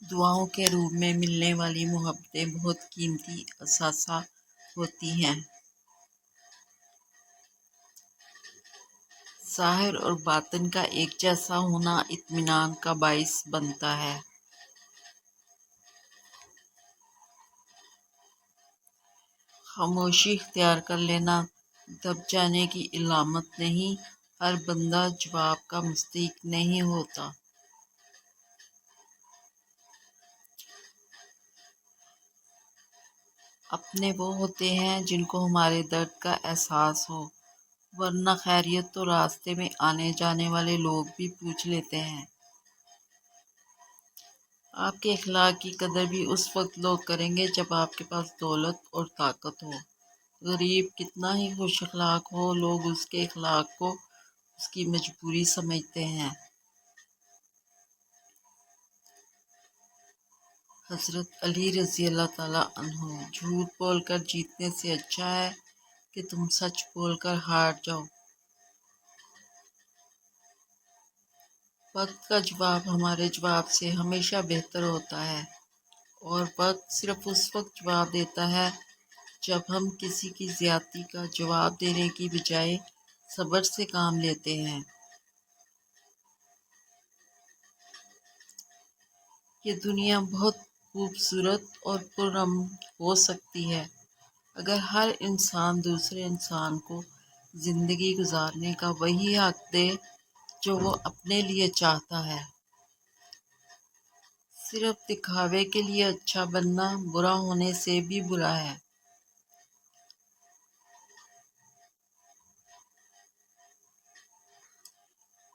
دعاؤں کے روپ میں ملنے والی محبتیں بہت قیمتی اثاثہ ہوتی ہیں۔ ظاہر اور باطن کا ایک جیسا ہونا اطمینان کا باعث بنتا ہے۔ خاموشی اختیار کر لینا دب جانے کی علامت نہیں، ہر بندہ جواب کا مستحق نہیں ہوتا۔ اپنے وہ ہوتے ہیں جن کو ہمارے درد کا احساس ہو، ورنہ خیریت تو راستے میں آنے جانے والے لوگ بھی پوچھ لیتے ہیں۔ آپ کے اخلاق کی قدر بھی اس وقت لوگ کریں گے جب آپ کے پاس دولت اور طاقت ہو۔ غریب کتنا ہی خوش اخلاق ہو، لوگ اس کے اخلاق کو اس کی مجبوری سمجھتے ہیں۔ حضرت علی رضی اللہ تعالیٰ عنہ: جھوٹ بول کر جیتنے سے اچھا ہے کہ تم سچ بول کر ہار جاؤ۔ وقت کا جواب ہمارے جواب سے ہمیشہ بہتر ہوتا ہے، اور وقت صرف اس وقت جواب دیتا ہے جب ہم کسی کی زیادتی کا جواب دینے کی بجائے صبر سے کام لیتے ہیں۔ یہ دنیا بہت خوبصورت اور پرامن ہو سکتی ہے اگر ہر انسان دوسرے انسان کو زندگی گزارنے کا وہی حق دے جو وہ اپنے لیے چاہتا ہے۔ صرف دکھاوے کے لیے اچھا بننا برا ہونے سے بھی برا ہے۔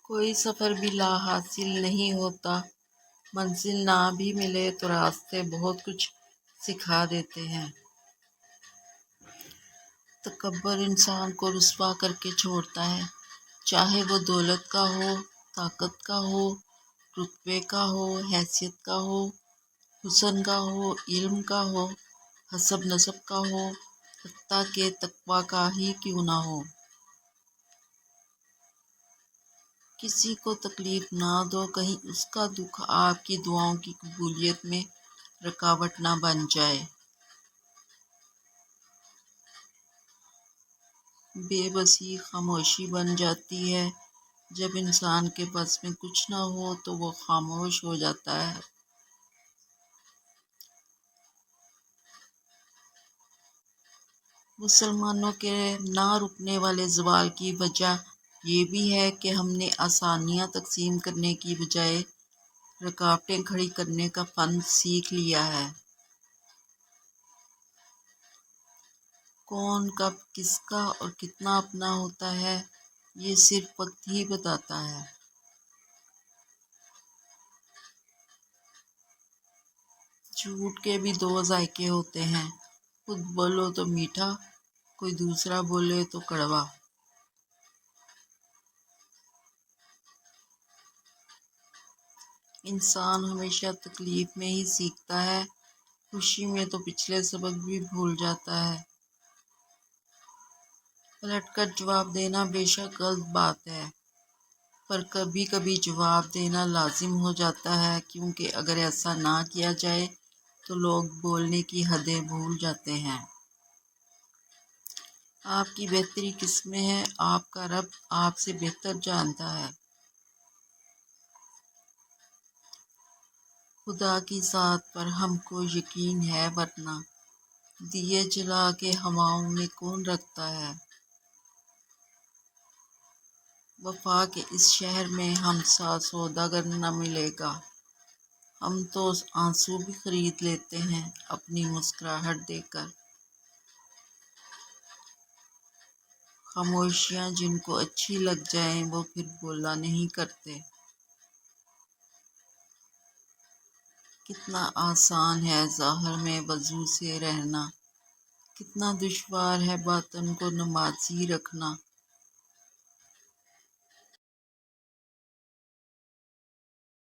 کوئی سفر بھی لا حاصل نہیں ہوتا، منزل نہ بھی ملے تو راستے بہت کچھ سکھا دیتے ہیں۔ تکبر انسان کو رسوا کر کے چھوڑتا ہے، چاہے وہ دولت کا ہو، طاقت کا ہو، رتبے کا ہو، حیثیت کا ہو، حسن کا ہو، علم کا ہو، حسب نسب کا ہو، حتیٰ کہ تقویٰ کا ہی کیوں نہ ہو۔ کسی کو تکلیف نہ دو، کہیں اس کا دکھ آپ کی دعاؤں کی قبولیت میں رکاوٹ نہ بن جائے۔ بے بسی خاموشی بن جاتی ہے، جب انسان کے بس میں کچھ نہ ہو تو وہ خاموش ہو جاتا ہے۔ مسلمانوں کے نہ رکنے والے زوال کی وجہ یہ بھی ہے کہ ہم نے آسانیاں تقسیم کرنے کی بجائے رکاوٹیں کھڑی کرنے کا فن سیکھ لیا ہے۔ کون کب کس کا اور کتنا اپنا ہوتا ہے، یہ صرف وقت ہی بتاتا ہے۔ جھوٹ کے بھی دو ذائقے ہوتے ہیں، خود بولو تو میٹھا، کوئی دوسرا بولے تو کڑوا۔ انسان ہمیشہ تکلیف میں ہی سیکھتا ہے، خوشی میں تو پچھلے سبق بھی بھول جاتا ہے۔ پلٹ کر جواب دینا بے شک غلط بات ہے، پر کبھی کبھی جواب دینا لازم ہو جاتا ہے، کیونکہ اگر ایسا نہ کیا جائے تو لوگ بولنے کی حدیں بھول جاتے ہیں۔ آپ کی بہتری کس میں ہے، آپ کا رب آپ سے بہتر جانتا ہے۔ خدا کی ذات پر ہم کو یقین ہے، ورنہ دیے جلا کے ہواؤں میں کون رکھتا ہے۔ وفا کے اس شہر میں ہم سا سوداگر نہ ملے گا، ہم تو آنسو بھی خرید لیتے ہیں اپنی مسکراہٹ دے کر۔ خاموشیاں جن کو اچھی لگ جائیں وہ پھر بولا نہیں کرتے۔ کتنا آسان ہے ظاہر میں وضو سے رہنا، کتنا دشوار ہے باطن کو نمازی رکھنا۔